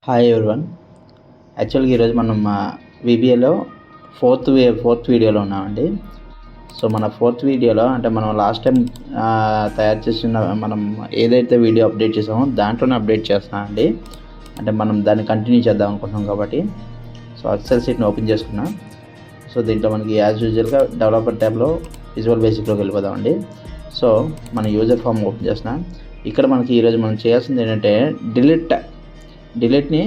Hi everyone. యాక్చువల్గా ఈరోజు మనం విబిఏలో ఫోర్త్ వీడియోలో ఉన్నామండి. సో మన ఫోర్త్ వీడియోలో అంటే మనం లాస్ట్ టైం తయారు చేసిన మనం ఏదైతే వీడియో అప్డేట్ చేసామో దాంట్లోనే అప్డేట్ చేస్తున్నామండి. అంటే మనం దాన్ని కంటిన్యూ చేద్దాం అనుకుంటున్నాం కాబట్టి సో ఎక్సెల్ షీట్ని ఓపెన్ చేసుకున్నాం. సో దీంట్లో మనకి యాజ్ యూజువల్గా డెవలపర్ ట్యాబ్లో విజువల్ బేసిక్లోకి వెళ్ళిపోదామండి. సో మన యూజర్ ఫామ్ ఓపెన్ చేస్తున్నాం. ఇక్కడ మనకి ఈరోజు మనం చేయాల్సింది ఏంటంటే డిలీట్ని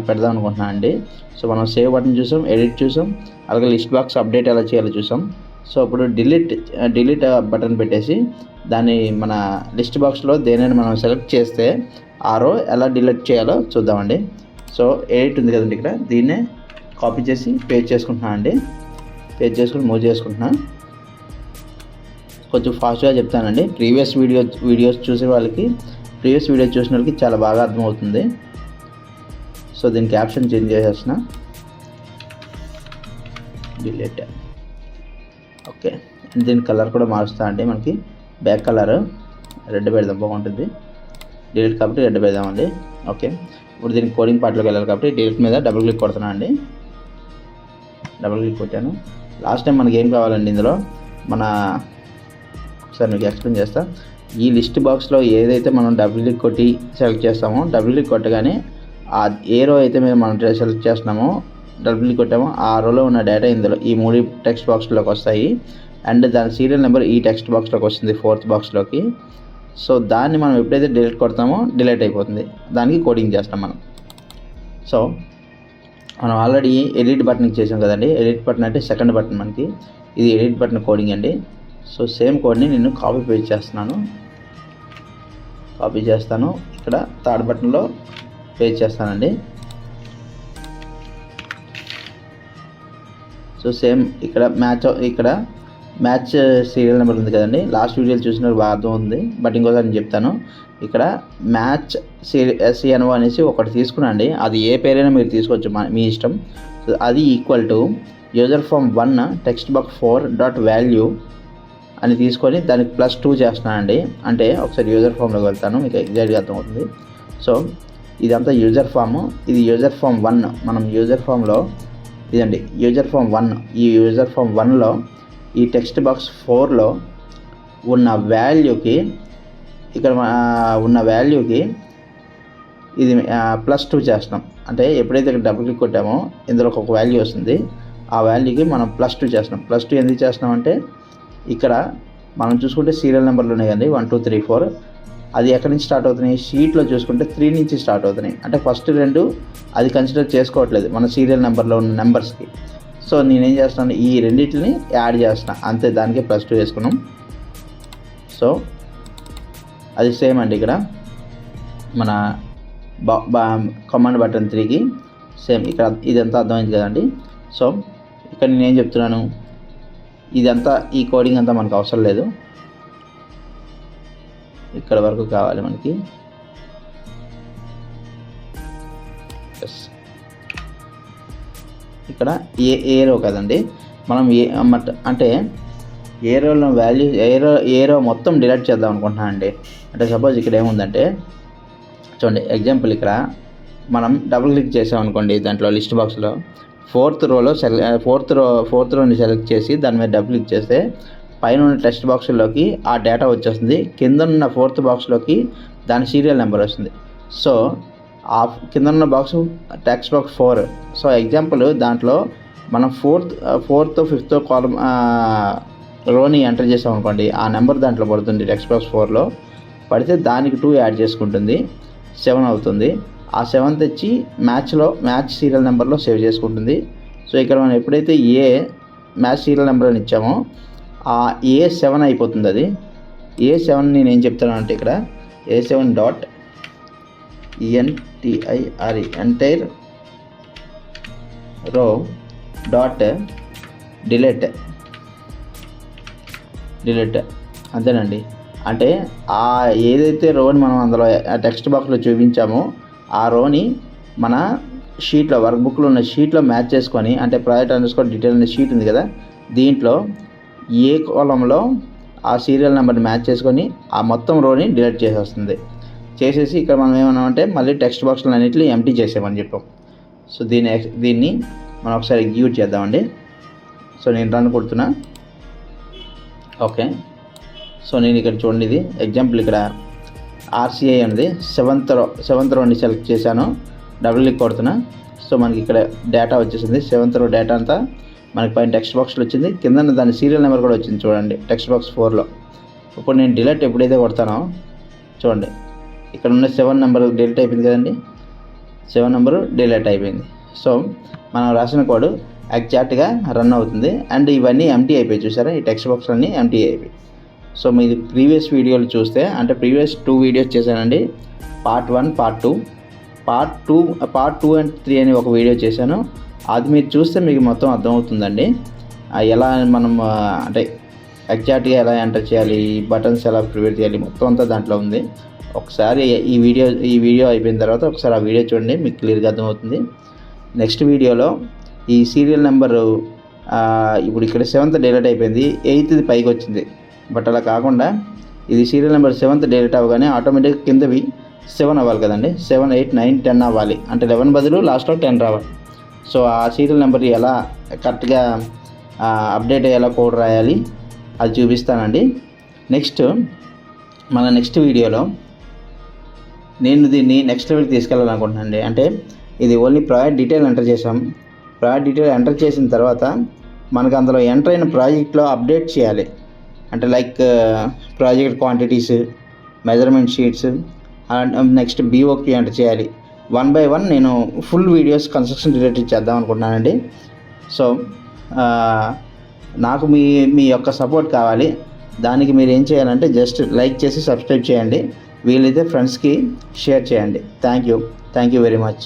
పెడదాం అనుకుంటున్నాను అండి. సో మనం సేవ్ బటన్ చూసాం, ఎడిట్ చూసాం, అలాగే లిస్ట్ బాక్స్ అప్డేట్ ఎలా చేయాలో చూసాం. సో ఇప్పుడు డిలీట్ బటన్ పెట్టేసి దాన్ని మన లిస్ట్ బాక్స్లో దేనైనా మనం సెలెక్ట్ చేస్తే ఆ రో ఎలా డిలీట్ చేయాలో చూద్దామండి. సో ఎడిట్ ఉంది కదండి, ఇక్కడ దీన్నే కాపీ చేసి పేస్ట్ చేసుకుంటున్నాను అండి. పేస్ట్ చేసుకుని మూవ్ చేసుకుంటున్నాను. కొంచెం ఫాస్ట్గా చెప్తానండి. ప్రీవియస్ వీడియోస్ చూసిన వాళ్ళకి చాలా బాగా అర్థమవుతుంది. సో దీని క్యాప్షన్ చేంజ్ చేసేసిన డిలీట్. ఓకే, దీని కలర్ కూడా మారుస్తా అండి. మనకి బ్యాక్ కలర్ రెడ్ పెడదాం, బాగుంటుంది. డిలీట్ కాబట్టి రెడ్ పెడదామండి. ఓకే, ఇప్పుడు దీనికి కోడింగ్ పార్ట్లోకి వెళ్ళాలి కాబట్టి డిలీట్ మీద డబుల్ క్లిక్ కొడుతున్నా అండి. డబుల్ క్లిక్ కొట్టాను. లాస్ట్ టైం మనకి ఏం కావాలండి ఇందులో ఒకసారి మీకు ఎక్స్ప్లెయిన్ చేస్తా. ఈ లిస్ట్ బాక్స్లో ఏదైతే మనం డబుల్ క్లిక్ కొట్టి సెలెక్ట్ చేస్తామో, డబుల్ క్లిక్ కొట్టగానే ఆ ఏ రో అయితే మేము మనం సెలెక్ట్ చేస్తున్నామో, డబుల్ క్లిక్ కొట్టామో ఆ రోలో ఉన్న డేటా ఇందులో ఈ 3 టెక్స్ట్ బాక్స్లోకి వస్తాయి. అండ్ దాని సీరియల్ నెంబర్ ఈ టెక్స్ట్ బాక్స్లోకి వస్తుంది, 4th బాక్స్లోకి. సో దాన్ని మనం ఎప్పుడైతే డిలీట్ కొడతామో డిలీట్ అయిపోతుంది. దానికి కోడింగ్ చేస్తాం మనం. సో మనం ఆల్రెడీ ఎడిట్ బటన్ చేసాం కదండి. ఎడిట్ బటన్ అంటే సెకండ్ బటన్ మనకి. ఇది ఎడిట్ బటన్ కోడింగ్ అండి. సో సేమ్ కోడ్ని నేను కాపీ పేస్ట్ చేస్తున్నాను. ఇక్కడ థర్డ్ బటన్లో పేస్ట్ చేస్తానండి. సో సేమ్ ఇక్కడ మ్యాచ్ సీరియల్ నెంబర్ ఉంది కదండి. లాస్ట్ వీడియోలు చూసినప్పుడు బాగా అర్థం ఉంది, బట్ ఇంకోసారి నేను చెప్తాను. ఇక్కడ మ్యాచ్ SCNO అనేసి ఒకటి తీసుకున్నాండి. అది ఏ పేరైనా మీరు తీసుకోవచ్చు, మీ ఇష్టం. సో అది equal to user form 1 text box 4.value అని తీసుకొని దానికి +2 చేస్తున్నానండి. అంటే ఒకసారి యూజర్ ఫామ్లోకి వెళ్తాను, మీకు ఎగ్జాక్ట్గా అర్థమవుతుంది. సో ఇదంతా యూజర్ ఫామ్, ఇది యూజర్ ఫామ్ 1. మనం యూజర్ ఫామ్లో ఇదండి యూజర్ ఫామ్ 1. ఈ యూజర్ ఫామ్ 1లో ఈ టెక్స్ట్ బాక్స్ 4లో ఉన్న వాల్యూకి ఇది +2 చేస్తున్నాం. అంటే ఎప్పుడైతే ఇక్కడ డబుల్ క్లిక్ కొట్టామో ఇందులో ఒక వాల్యూ వస్తుంది. ఆ వాల్యూకి మనం +2 చేస్తున్నాం. +2 ఎందుకు చేస్తున్నాం అంటే ఇక్కడ మనం చూసుకుంటే సీరియల్ నెంబర్లు ఉన్నాయి కదండి, 1 2 3 4. అది ఎక్కడి నుంచి స్టార్ట్ అవుతున్నాయి? షీట్లో చూసుకుంటే 3 నుంచి స్టార్ట్ అవుతున్నాయి. అంటే ఫస్ట్ 2 అది కన్సిడర్ చేసుకోవట్లేదు మన సీరియల్ నెంబర్లో ఉన్న నెంబర్స్కి. సో నేనేం చేస్తున్నాను, ఈ రెండింటిని యాడ్ చేస్తున్నాను అంతే. దానికి +2 వేసుకున్నాం. సో అది సేమ్ అండి. ఇక్కడ మన కమాండ్ బటన్ 3కి సేమ్. ఇక్కడ ఇదంతా అర్థమైంది కదండి. సో ఇక్కడ నేనేం చెప్తున్నాను, ఇదంతా ఈ కోడింగ్ అంతా మనకు అవసరం లేదు, ఇక్కడ వరకు కావాలి మనకి. ఇక్కడ ఏ రో కదండి, మనం అంటే ఏ రోలో వాల్యూ ఏ రో మొత్తం డిలీట్ చేద్దాం అనుకుంటున్నాను అండి. అంటే సపోజ్ ఇక్కడ ఏముందంటే చూడండి, ఎగ్జాంపుల్ ఇక్కడ మనం డబుల్ క్లిక్ చేసాం అనుకోండి దాంట్లో లిస్ట్ బాక్స్లో, ఫోర్త్ రోని సెలెక్ట్ చేసి దాని మీద డబుల్ క్లిక్ చేస్తే పైన ఉన్న టెక్స్ట్ బాక్స్లోకి ఆ డేటా వచ్చేస్తుంది. కింద ఉన్న 4th బాక్స్లోకి దాని సీరియల్ నెంబర్ వస్తుంది. సో ఆ కింద ఉన్న box text box 4. So example దాంట్లో మనం 4th 5th కాలమ్ రోని ఎంటర్ చేసాం అనుకోండి, ఆ నెంబర్ దాంట్లో పడుతుంది. టెక్స్ట్ బాక్స్ 4లో పడితే దానికి 2 యాడ్ చేసుకుంటుంది, 7 అవుతుంది. ఆ 7 తెచ్చి మ్యాచ్ సీరియల్ నెంబర్లో సేవ్ చేసుకుంటుంది. సో ఇక్కడ మనం ఎప్పుడైతే మ్యాచ్ సీరియల్ నెంబర్ అని ఇచ్చామో ఆ A7 అయిపోతుంది. అది A7 నేను ఏం చెప్తాను అంటే ఇక్కడ A7.entire ఎంటైర్ రో డిలీట్ అంతేనండి. అంటే ఆ ఏదైతే రోని మనం అందులో టెక్స్ట్ బాక్స్లో చూపించామో ఆ రోని మన షీట్లో వర్క్ బుక్లో ఉన్న షీట్లో మ్యాచ్ చేసుకొని, అంటే project_detail అనే షీట్ ఉంది కదా, దీంట్లో ఏ కాలంలో ఆ సీరియల్ నెంబర్ని మ్యాచ్ చేసుకొని ఆ మొత్తం రోని డిలీట్ చేసేస్తుంది. చేసేసి ఇక్కడ మనం ఏమన్నామంటే మళ్ళీ టెక్స్ట్ బాక్స్లో అన్నింటినీ ఎంటీ చేసామని చెప్పాం. సో దీన్ని మనం ఒకసారి ఎగ్జిక్యూట్ చేద్దామండి. సో నేను రన్ కొడుతున్నా. ఓకే, సో నేను ఇక్కడ చూడండి, ఇది ఎగ్జాంపుల్ ఇక్కడ RCI ఉంది, సెవెంత్ రోని సెలెక్ట్ చేశాను, డబుల్ క్లిక్ కొడుతున్నా. సో మనకి ఇక్కడ డేటా వచ్చేసింది, 7th రో డేటా అంతా మనకి పైన టెక్స్ట్ బాక్స్లో వచ్చింది, కింద దాని సీరియల్ నెంబర్ కూడా వచ్చింది చూడండి టెక్స్ట్ బాక్స్ 4లో. ఇప్పుడు నేను డిలీట్ ఎప్పుడైతే కొడతానో చూడండి ఇక్కడ ఉన్న 7 నెంబర్ డిలీట్ అయిపోయింది కదండి, 7 నెంబరు డిలీట్ అయిపోయింది. సో మనం రాసిన కోడ్ ఎగ్జాక్ట్గా రన్ అవుతుంది. అండ్ ఇవన్నీ ఎంటీ అయిపోయి చూసారా, ఈ టెక్స్ట్ బాక్స్ అన్నీ ఎంటీ అయిపోయి. సో మీరు ప్రీవియస్ వీడియోలు చూస్తే, అంటే ప్రీవియస్ 2 వీడియోస్ చేశానండి, పార్ట్ 1 పార్ట్ 2 అండ్ 3 అని ఒక వీడియో చేశాను. అది మీరు చూస్తే మీకు మొత్తం అర్థమవుతుందండి, ఎలా మనం అంటే ఎగ్జాక్ట్గా ఎలా ఎంటర్ చేయాలి, బటన్స్ ఎలా ప్రిపేర్ చేయాలి, మొత్తం అంతా దాంట్లో ఉంది. ఒకసారి ఈ వీడియో అయిపోయిన తర్వాత ఒకసారి ఆ వీడియో చూడండి, మీకు క్లియర్గా అర్థమవుతుంది. నెక్స్ట్ వీడియోలో ఈ సీరియల్ నెంబరు ఇప్పుడు ఇక్కడ 7th డిలీట్ అయిపోయింది, 8th పైకి వచ్చింది. బట్ అలా కాకుండా ఇది సీరియల్ నెంబర్ 7th డిలీట్ అవ్వగానే ఆటోమేటిక్గా కిందవి 7 అవ్వాలి కదండి, 7, 8, 9, 10 అవ్వాలి. అంటే 11 బదులు లాస్ట్లో 10 రావాలి. సో ఆ సీరియల్ నెంబర్ ఎలా కరెక్ట్గా అప్డేట్ అయ్యేలా కోడ్ రాయాలి అది చూపిస్తానండి. నెక్స్ట్ వీడియోలో నేను దీన్ని నెక్స్ట్ లెవెల్కి తీసుకెళ్ళాలనుకుంటున్నాను అండి. అంటే ఇది ఓన్లీ ప్రాజెక్ట్ డీటెయిల్ ఎంటర్ చేసాం. ప్రాజెక్ట్ డీటెయిల్ ఎంటర్ చేసిన తర్వాత మనకు అందులో ఎంటర్ అయిన ప్రాజెక్ట్లో అప్డేట్ చేయాలి. అంటే like project quantities, measurement sheets, and next BOQ enter చేయాలి. 1 by 1 నేను ఫుల్ వీడియోస్ కన్స్ట్రక్షన్ రిలేటెడ్ చేద్దాం అనుకుంటున్నానండి. సో నాకు మీ యొక్క సపోర్ట్ కావాలి. దానికి మీరు ఏం చేయాలంటే జస్ట్ లైక్ చేసి సబ్స్క్రైబ్ చేయండి, వీలైతే ఫ్రెండ్స్కి షేర్ చేయండి. Thank you very much.